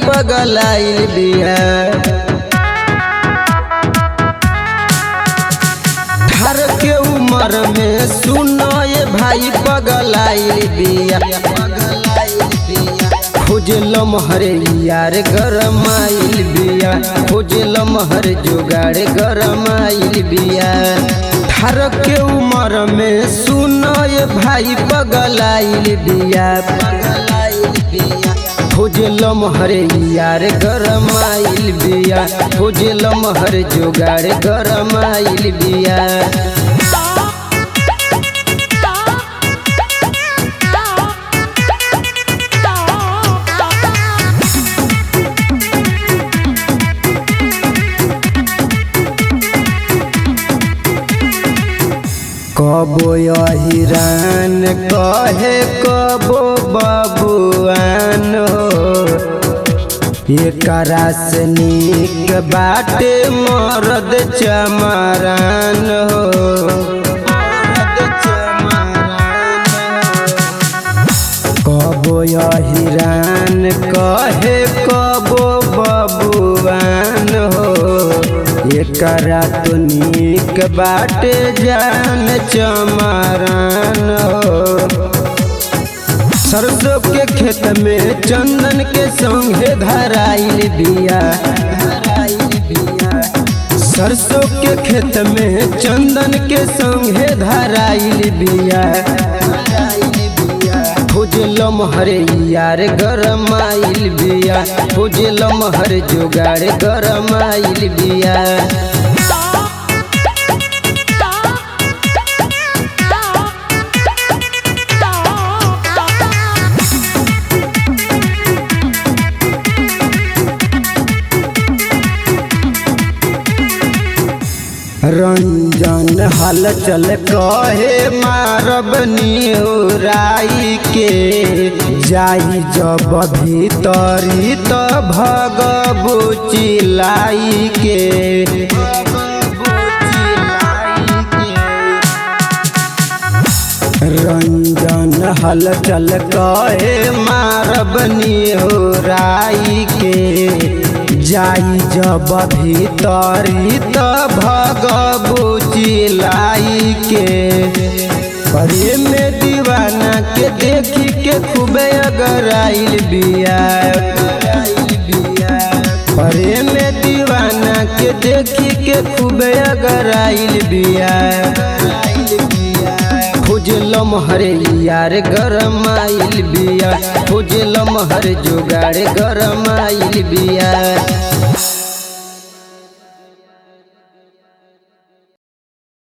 पगलाइल बिया। ठार के उम्र में सुनो ये भाई पगलाइल बिया। खोजल महर यार गरमाइल बिया, खोजल महर जुगाड़ गरमाइल बिया। ठार के उम्र में सुनो ये भाई पगलाइल बिया। खोजल महर यार गरमाइल बिया, खोजल महर जुगाड़ गरमाइल बिया। कबो हिरान कहे कबो बबुआन एकरा से नीक बाटे मरद चमारान कबो हिरान कहे कबो बबुआन एकरा तो नीक बाटे जान चमारान। सरसों के खेत में चंदन के संगे धराइल बिया। सरसों के खेत में चंदन के संगे धराइल बिया। खोजल महर यार गरमाइल बिया, खोजल महर जुगाड़ गरमाइल बिया। रंजन हलचल कहे मारब निहुराई के, जाई जब भीतरी तो भगबू चिलाई के। रंजन हलचल कहे मारब निहुराई के, जाई जब भीतरी तो भगबू चिलाई के। परे में दीवाना के देखी के खूबे अगराइल बिया। परे में दीवाना के देखी के खूबे अगराइल बिया। खोजल महर यार गरमाइल बिया, खोजल महर जुगाड़ गरमाइल बिया।